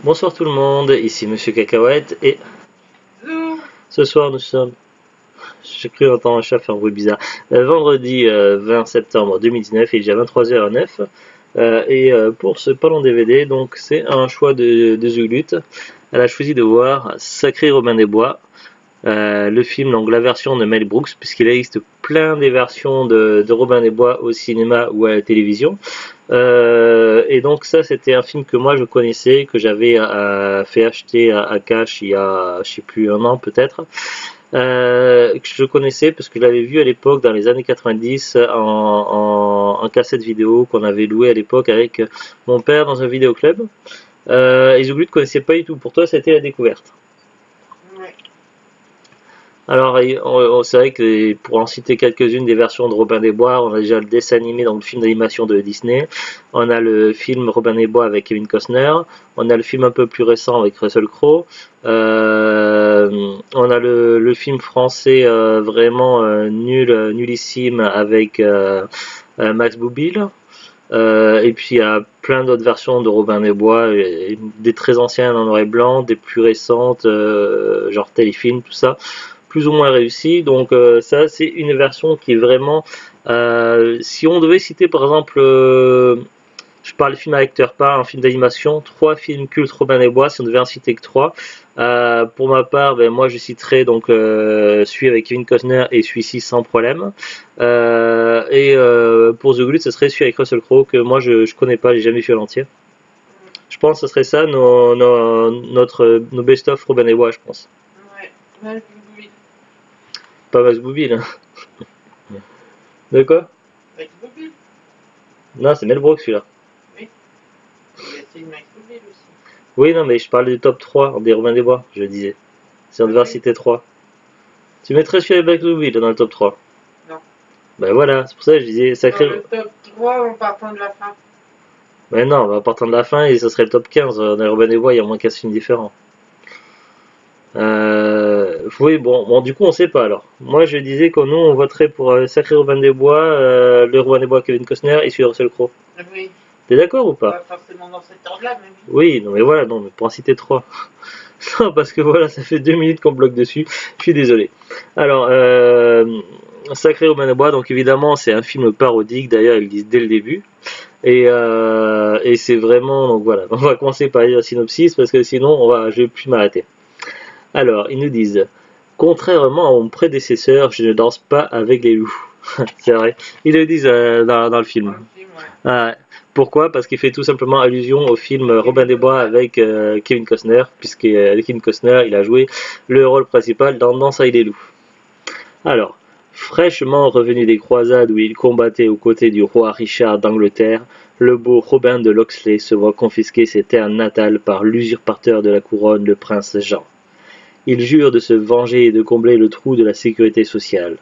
Bonsoir tout le monde, ici Monsieur Cacahuète et Zou. ce soir nous sommes, j'ai cru entendre un chat faire un bruit bizarre, vendredi 20 septembre 2019 il est déjà 23h09 pour ce Parlons DVD, donc c'est un choix de Zulut. Elle a choisi de voir Sacré Robin des Bois, le film, donc la version de Mel Brooks, puisqu'il existe plein des versions de Robin des Bois au cinéma ou à la télévision. Et donc ça c'était un film que moi je connaissais, que j'avais fait acheter à Cash il y a je sais plus un an peut-être, que je connaissais parce que je l'avais vu à l'époque dans les années 90 en cassette vidéo qu'on avait loué à l'époque avec mon père dans un vidéoclub. Et Zouglou ne connaissais pas du tout, pour toi c'était la découverte. Ouais. Alors, c'est vrai que pour en citer quelques-unes des versions de Robin des Bois, on a déjà le dessin animé, donc le film d'animation de Disney. On a le film Robin des Bois avec Kevin Costner. On a le film un peu plus récent avec Russell Crowe. On a le film français vraiment nullissime avec Max Boublil. Et puis il y a plein d'autres versions de Robin des Bois, des très anciennes en noir et blanc, des plus récentes, genre téléfilm, tout ça, plus ou moins réussi. Donc ça, c'est une version qui est vraiment... si on devait citer par exemple, je parle film à acteur, pas un film d'animation, trois films cultes Robin des Bois, si on devait en citer que trois. Pour ma part, ben, moi je citerai donc celui avec Kevin Costner et celui-ci sans problème. Pour The Glut, ce serait celui avec Russell Crowe que moi je connais pas, j'ai jamais vu à l'entier. Je pense que ce serait ça nos best-of Robin des Bois, je pense. Ouais. Mal oui. Pas Max Boublil. Hein. De quoi? Max Boublil. Non, c'est Mel Brooks celui-là. Oui. C'est une Max Boublil aussi. Oui, non, mais je parle du top 3 des Robin des Bois, je disais. Si on devait en Oui. citer 3. Tu mettrais celui avec Max Boublil dans le top 3. Non. Ben voilà, c'est pour ça que je disais Dans sacré. le top 3 en partant de la fin. Ben non, en partant de la fin, et ce serait le top 15. Dans les Robin des Bois, il y a moins 15 films différents. Oui, bon, du coup, on sait pas alors. Moi, je disais que nous, on voterait pour Sacré Robin des Bois, le Robin des Bois Kevin Costner et celui de Russell Crowe. Oui. T'es d'accord ou pas? Pas forcément dans cet ordre-là, mais oui. Oui, non, mais voilà, non, mais pour en citer trois. Non, parce que voilà, ça fait 2 minutes qu'on bloque dessus. Je suis désolé. Alors, Sacré Robin des Bois, donc évidemment, c'est un film parodique. D'ailleurs, ils le disent dès le début. Et c'est vraiment, donc voilà, on va commencer par lire le synopsis parce que sinon, je vais plus m'arrêter. Alors, ils nous disent, contrairement à mon prédécesseur, je ne danse pas avec les loups. C'est vrai, ils le disent dans le film. Dans le film, ouais. Ah, pourquoi? Parce qu'il fait tout simplement allusion au film Robin des Bois avec Kevin Costner, puisque Kevin Costner, il a joué le rôle principal dans Danse avec les loups. Alors, fraîchement revenu des croisades où il combattait aux côtés du roi Richard d'Angleterre, le beau Robin de Locksley se voit confisquer ses terres natales par l'usurpateur de la couronne, le prince Jean. Il jure de se venger et de combler le trou de la sécurité sociale.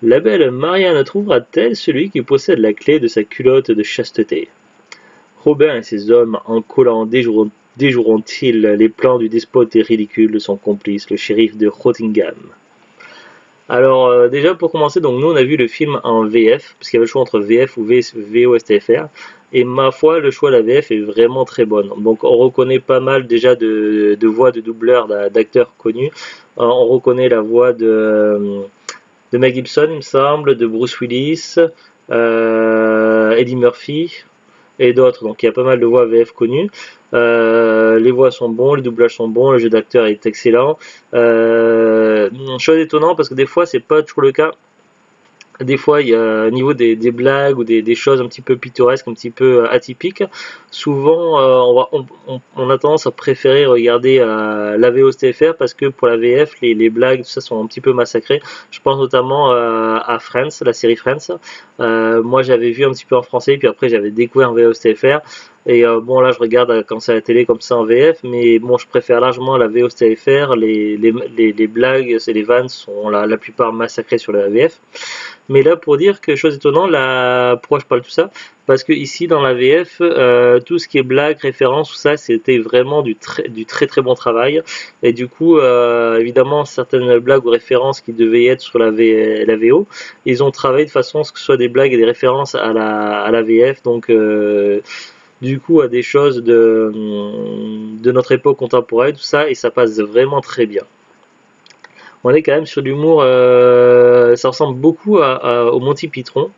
La belle Marianne trouvera-t-elle celui qui possède la clé de sa culotte de chasteté? Robin et ses hommes, en collant, déjoueront-ils les plans du despote et ridicule de son complice, le shérif de Rottingham? Alors, déjà pour commencer, donc nous on a vu le film en VF, parce qu'il y avait le choix entre VF ou VOSTFR, et ma foi, le choix de la VF est vraiment très bonne. Donc on reconnaît pas mal déjà de voix de doubleurs, d'acteurs connus. On reconnaît la voix de Mel Gibson, il me semble, de Bruce Willis, Eddie Murphy et d'autres. Donc il y a pas mal de voix VF connues. Les voix sont bons, les doublages sont bons, le jeu d'acteur est excellent. Chose étonnant parce que des fois c'est pas toujours le cas. Des fois, il y a au niveau des blagues ou des choses un petit peu pittoresques, un petit peu atypiques. Souvent, on a tendance à préférer regarder la VOSTFR parce que pour la VF, les blagues, tout ça sont un petit peu massacrées. Je pense notamment à Friends, la série Friends. Moi, j'avais vu un petit peu en français, puis après, j'avais découvert en VOSTFR. Et bon, là, je regarde quand c'est à la télé comme ça en VF, mais bon, je préfère largement la VOSTFR. Les blagues, les vannes sont la plupart massacrées sur la VF. Mais là, pour dire que chose étonnante, pourquoi je parle de tout ça? Parce que ici, dans la VF, tout ce qui est blague, référence, tout ça, c'était vraiment du très très bon travail. Et du coup, évidemment, certaines blagues ou références qui devaient être sur la VO, ils ont travaillé de façon à ce que ce soit des blagues et des références à la VF. Donc, du coup à des choses de notre époque contemporaine, tout ça, et ça passe vraiment très bien. On est quand même sur l'humour, ça ressemble beaucoup au Monty Python,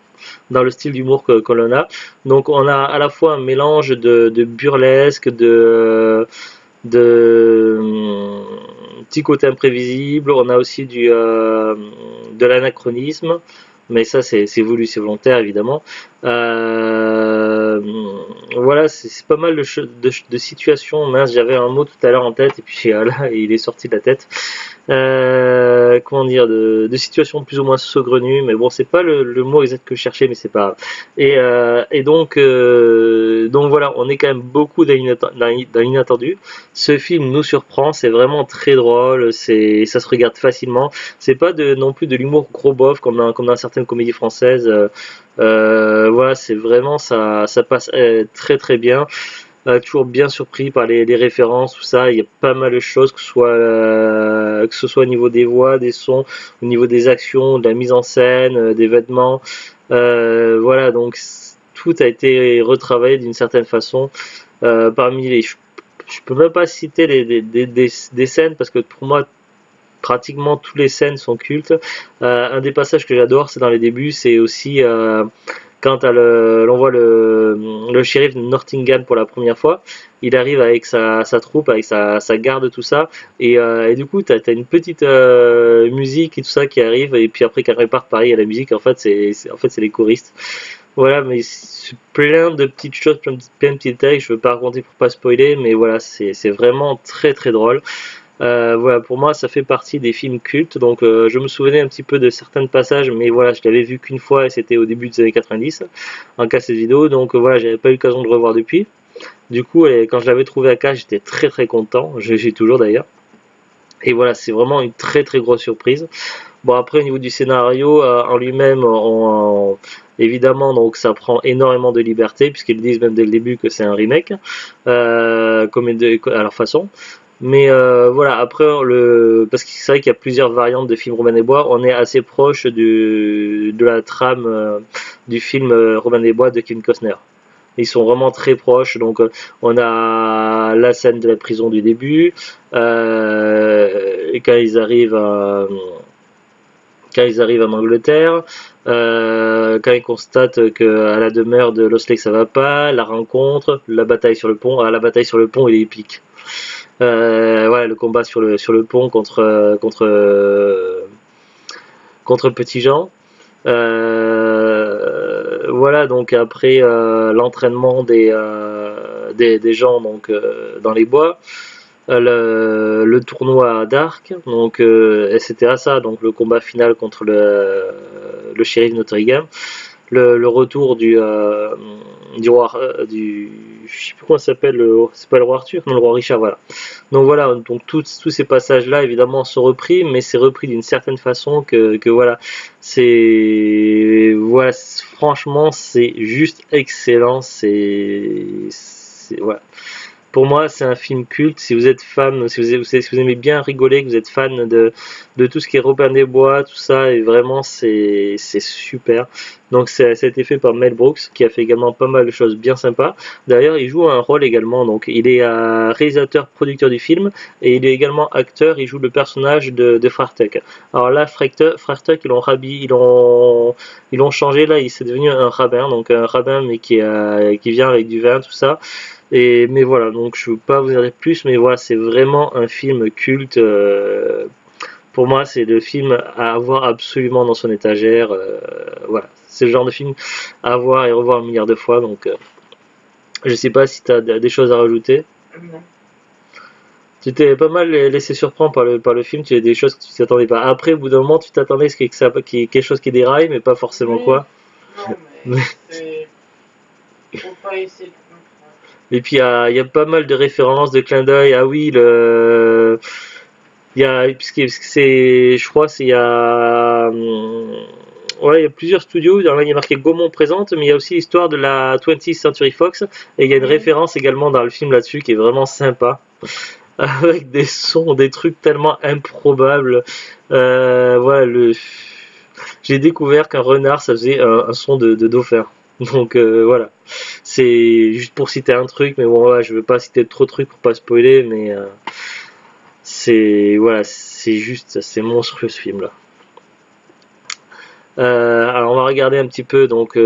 dans le style d'humour que l'on a. Donc on a à la fois un mélange de burlesque, de petit côté imprévisible, on a aussi de l'anachronisme, mais ça c'est voulu, c'est volontaire évidemment. Euh, voilà, c'est pas mal de situations. Mince, j'avais un mot tout à l'heure en tête et puis là il est sorti de la tête. Comment dire, de situations plus ou moins saugrenues, mais bon, c'est pas le mot exact que je cherchais, mais c'est pas grave. Et donc voilà, on est quand même beaucoup dans l'inattendu. Ce film nous surprend, c'est vraiment très drôle, ça se regarde facilement. C'est pas non plus de l'humour gros bof comme dans certaines comédies françaises. Voilà, c'est vraiment ça passe très très bien. Toujours bien surpris par les références, tout ça. Il y a pas mal de choses, que ce soit au niveau des voix, des sons, au niveau des actions, de la mise en scène, des vêtements. Voilà, donc tout a été retravaillé d'une certaine façon. Parmi je peux même pas citer des scènes parce que pour moi, pratiquement toutes les scènes sont cultes. Un des passages que j'adore, c'est dans les débuts, c'est aussi quand l'on voit le shérif de Nottingham pour la première fois. Il arrive avec sa troupe, avec sa garde, tout ça, et du coup, t'as une petite musique et tout ça qui arrive, et puis après, quand elle repart, pareil, à la musique, en fait, c'est les choristes. Voilà, mais c'est plein de petites choses, plein de petits détails, je veux pas raconter pour pas spoiler, mais voilà, c'est vraiment très très drôle. Voilà, pour moi, ça fait partie des films cultes. Donc, je me souvenais un petit peu de certains passages, mais voilà, je l'avais vu qu'une fois et c'était au début des années 90 en cassette vidéo. Donc, voilà, j'avais pas eu l'occasion de le revoir depuis. Du coup, quand je l'avais trouvé à cas, j'étais très très content. J'ai toujours d'ailleurs. Et voilà, c'est vraiment une très très grosse surprise. Bon, après, au niveau du scénario en lui-même, évidemment, donc ça prend énormément de liberté, puisqu'ils disent même dès le début que c'est un remake, à leur façon. Mais voilà, après, parce que c'est vrai qu'il y a plusieurs variantes de films Robin des Bois, on est assez proche de la trame du film Robin des Bois de Kevin Costner. Ils sont vraiment très proches, donc on a la scène de la prison du début, et quand ils arrivent en Angleterre, quand ils constatent qu'à la demeure de Lost Lake ça va pas, la rencontre, la bataille sur le pont. Ah, la bataille sur le pont, il est épique. Voilà, le combat sur le pont contre Petit Jean. Voilà, donc après l'entraînement des gens donc dans les bois. Le tournoi d'Arc, donc etc. Ça, donc le combat final contre le shérif Nottingham, le retour du roi, je sais plus comment ça s'appelle, c'est pas le roi Arthur, non, le roi Richard, voilà. Donc voilà, donc tous ces passages-là évidemment sont repris, mais c'est repris d'une certaine façon que voilà, voilà, franchement c'est juste excellent, voilà. Pour moi, c'est un film culte. Si vous êtes fan, si vous aimez bien rigoler, que vous êtes fan de tout ce qui est Robin des Bois, tout ça, et vraiment, c'est super. Donc, ça a été fait par Mel Brooks, qui a fait également pas mal de choses bien sympas. D'ailleurs, il joue un rôle également. Donc, il est réalisateur, producteur du film, et il est également acteur. Il joue le personnage de Frère Tuck. Alors là, Frère Tuck, ils l'ont changé. Là, il s'est devenu un rabbin. Donc, un rabbin, mais qui vient avec du vin, tout ça. Mais voilà, donc je ne veux pas vous en dire plus, mais voilà, c'est vraiment un film culte. Pour moi, c'est le film à avoir absolument dans son étagère. Voilà, c'est le genre de film à voir et revoir un milliard de fois. Donc, je sais pas si tu as des choses à rajouter. Non. Tu t'es pas mal laissé surprendre par le film, tu as des choses que tu t'attendais pas. Après, au bout d'un moment, tu t'attendais à ce qu'il y ait quelque chose qui déraille, mais pas forcément Oui. quoi. Non, mais faut pas essayer de comprendre. Et puis il y a pas mal de références, de clins d'œil. Ah oui, puisque c'est, je crois, ouais, il y a plusieurs studios. Dans là, il y a marqué Gaumont présente, mais il y a aussi l'histoire de la 20th Century Fox. Et il y a une référence également dans le film là-dessus qui est vraiment sympa. Avec des sons, des trucs tellement improbables. Voilà, j'ai découvert qu'un renard, ça faisait un son de dauphin. Donc voilà, c'est juste pour citer un truc, mais bon, voilà, je veux pas citer trop de trucs pour pas spoiler, mais c'est voilà, c'est juste, c'est monstrueux ce film là. Alors on va regarder un petit peu donc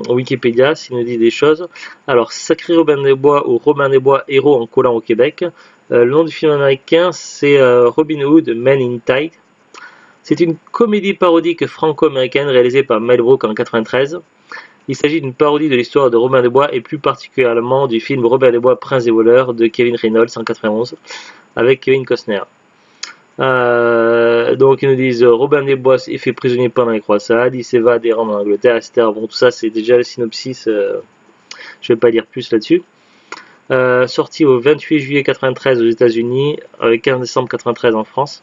Wikipédia s'il nous dit des choses. Alors Sacré Robin des Bois ou Robin des Bois héros en collant au Québec. Le nom du film américain c'est Robin Hood Men in Tide. C'est une comédie parodique franco-américaine réalisée par Mel Brooks en 93. Il s'agit d'une parodie de l'histoire de Robin des Bois et plus particulièrement du film Robin des Bois Prince des voleurs de Kevin Reynolds en 91 avec Kevin Costner. Donc ils nous disent Robin des Bois est fait prisonnier pendant les croisades, il s'évade et rentre en Angleterre, etc. Bon, tout ça c'est déjà le synopsis, je vais pas dire plus là-dessus. Sorti au 28 juillet 93 aux États-Unis, 15 décembre 93 en France.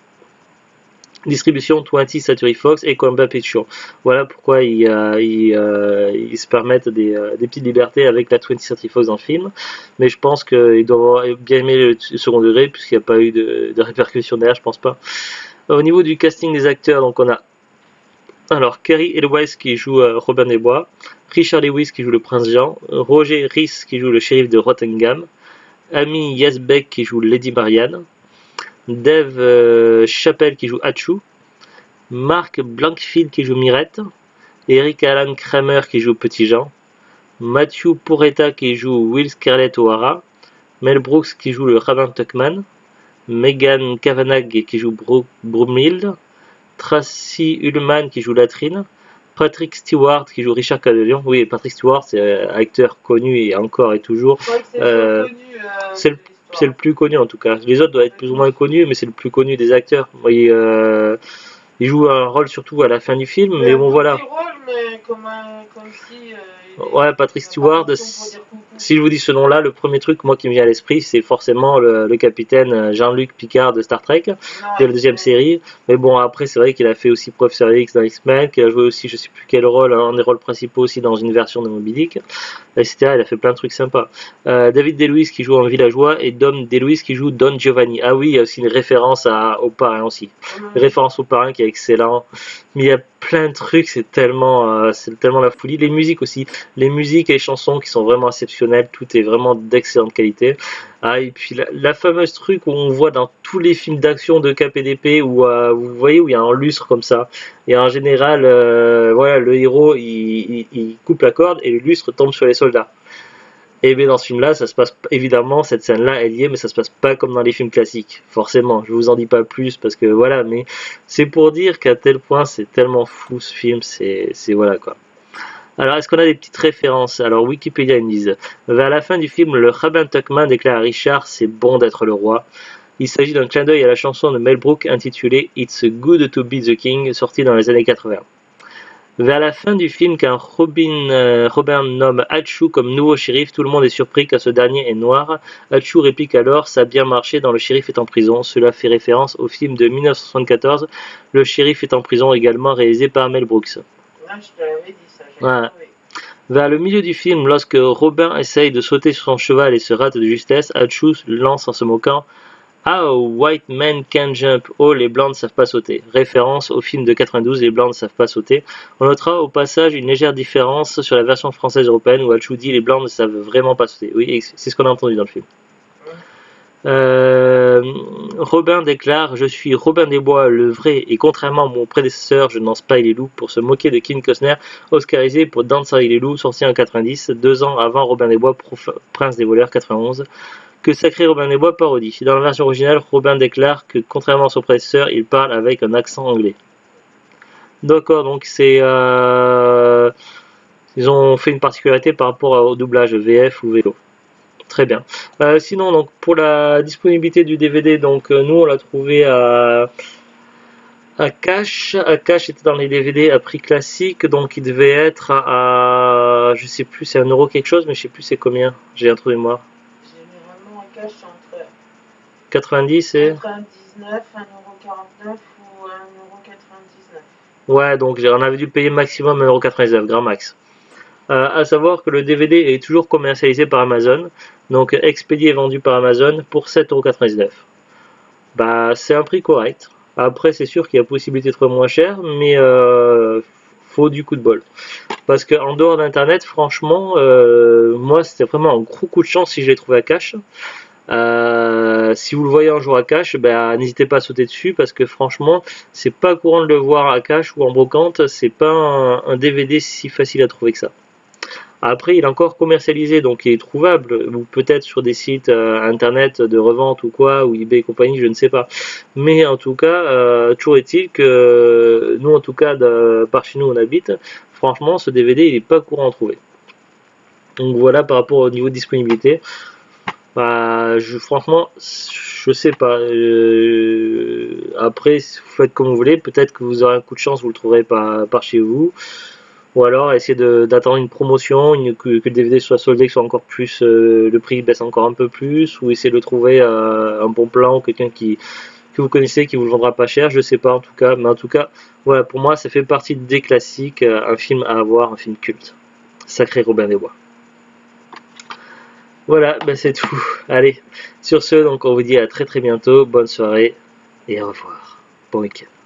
Distribution 20 Century Fox et Columbia Pictures. Voilà pourquoi ils se permettent des petites libertés avec la 20 Century Fox dans le film. Mais je pense qu'ils doivent avoir bien aimé le second degré puisqu'il n'y a pas eu de répercussions derrière, je pense pas. Au niveau du casting des acteurs, donc on a alors Cary Elwes qui joue Robin des Bois, Richard Lewis qui joue le Prince Jean, Roger Rees qui joue le shérif de Rottingham, Amy Yasbeck qui joue Lady Marianne, Dave Chappelle qui joue Hachu, Mark Blankfield qui joue Mirette, Eric Alan Kramer qui joue Petit Jean, Matthew Porretta qui joue Will Scarlett O'Hara, Mel Brooks qui joue le rabbin Tuckman, Megan Cavanagh qui joue Brumilde, Tracy Ullman qui joue Latrine, Patrick Stewart qui joue Richard Cadelion. Oui, Patrick Stewart c'est acteur connu et encore et toujours. C'est le plus connu en tout cas. Les autres doivent être plus ou moins connus, mais c'est le plus connu des acteurs. Il joue un rôle surtout à la fin du film, mais bon voilà. Ouais, Patrick Stewart, si je vous dis ce nom-là, le premier truc moi qui me vient à l'esprit, c'est forcément le capitaine Jean-Luc Picard de Star Trek, de la deuxième série. Mais bon, après, c'est vrai qu'il a fait aussi Professeur X dans X-Men, qu'il a joué aussi, je sais plus quel rôle, un des rôles principaux aussi dans une version de Moby Dick, etc. Il a fait plein de trucs sympas. David DeLuise qui joue en villageois et Dom DeLuise qui joue Don Giovanni. Ah oui, il y a aussi une référence au parrain aussi. Une référence au parrain qui est excellent. Mais il y a plein de trucs, c'est tellement la folie. Les musiques aussi, les musiques et les chansons qui sont vraiment exceptionnelles, tout est vraiment d'excellente qualité. Ah, et puis la fameuse truc où on voit dans tous les films d'action de KPDP où vous voyez où il y a un lustre comme ça. Et en général, voilà, le héros il coupe la corde et le lustre tombe sur les soldats. Et bien dans ce film-là, ça se passe évidemment, cette scène-là est liée, mais ça se passe pas comme dans les films classiques, forcément. Je vous en dis pas plus parce que voilà, mais c'est pour dire qu'à tel point c'est tellement fou ce film, c'est voilà quoi. Alors est-ce qu'on a des petites références? Alors Wikipédia ils me disent vers la fin du film, le rabbin Tuckman déclare à Richard c'est bon d'être le roi. Il s'agit d'un clin d'œil à la chanson de Mel Brooks intitulée It's Good to Be the King, sortie dans les années 80. Vers la fin du film, quand Robin nomme Hachu comme nouveau shérif, tout le monde est surpris car ce dernier est noir. Hachu réplique alors « Ça a bien marché dans Le shérif est en prison ». Cela fait référence au film de 1974, Le shérif est en prison, également réalisé par Mel Brooks. Ah, je te l'avais dit ça, Ouais. Vers le milieu du film, lorsque Robin essaye de sauter sur son cheval et se rate de justesse, Hachu lance en se moquant Oh, white men can't jump. Oh, les blancs ne savent pas sauter. Référence au film de 92, Les blancs ne savent pas sauter. On notera au passage une légère différence sur la version française européenne où Hachu dit les blancs ne savent vraiment pas sauter. Oui, c'est ce qu'on a entendu dans le film. Robin déclare Je suis Robin des Bois, le vrai, et contrairement à mon prédécesseur, je lance pas les loups pour se moquer de Kevin Costner, oscarisé pour Danse avec les loups, sorti en 90, 2 ans avant Robin des Bois, Prince des voleurs, 91. Que Sacré Robin des Bois parodie. Dans la version originale, Robin déclare que contrairement à son prédécesseur, il parle avec un accent anglais. D'accord, donc c'est ils ont fait une particularité par rapport au doublage VF ou VO. Très bien. Sinon, donc pour la disponibilité du DVD, donc nous on l'a trouvé à Cash. Cash était dans les DVD à prix classique, donc il devait être à je sais plus, c'est 1€ quelque chose, mais je sais plus c'est combien. J'ai un trou de mémoire. Généralement, un cash entre 90 et 99, 1,49€ ou 1,99€. Ouais, donc on avait dû payer maximum 1,99€, grand max. À savoir que le DVD est toujours commercialisé par Amazon, donc expédié et vendu par Amazon pour 7,99€. Bah, c'est un prix correct. Après, c'est sûr qu'il y a possibilité de trouver moins cher, mais faut du coup de bol. Parce qu'en dehors d'internet, franchement, moi c'était vraiment un gros coup de chance si je l'ai trouvé à cash. Si vous le voyez un jour à cash, ben, n'hésitez pas à sauter dessus parce que franchement, c'est pas courant de le voir à cash ou en brocante. C'est pas un DVD si facile à trouver que ça. Après, il est encore commercialisé, donc il est trouvable, ou peut-être sur des sites internet de revente ou quoi, ou eBay et compagnie, je ne sais pas. Mais en tout cas, toujours est-il que nous, en tout cas, par chez nous on habite, franchement, ce DVD, il est pas courant à trouver. Donc voilà, par rapport au niveau de disponibilité. Bah, franchement, je sais pas. Après, vous faites comme vous voulez. Peut-être que vous aurez un coup de chance, vous le trouverez par chez vous. Ou alors essayez d'attendre une promotion, que le DVD soit soldé, que soit encore plus, le prix baisse encore un peu plus, ou essayez de trouver un bon plan ou quelqu'un que vous connaissez qui vous le vendra pas cher, je sais pas en tout cas, mais en tout cas, voilà, pour moi ça fait partie des classiques, un film à avoir, un film culte. Sacré Robin des Bois. Voilà, ben c'est tout. Allez, sur ce, donc on vous dit à très très bientôt, bonne soirée et au revoir. Bon week-end.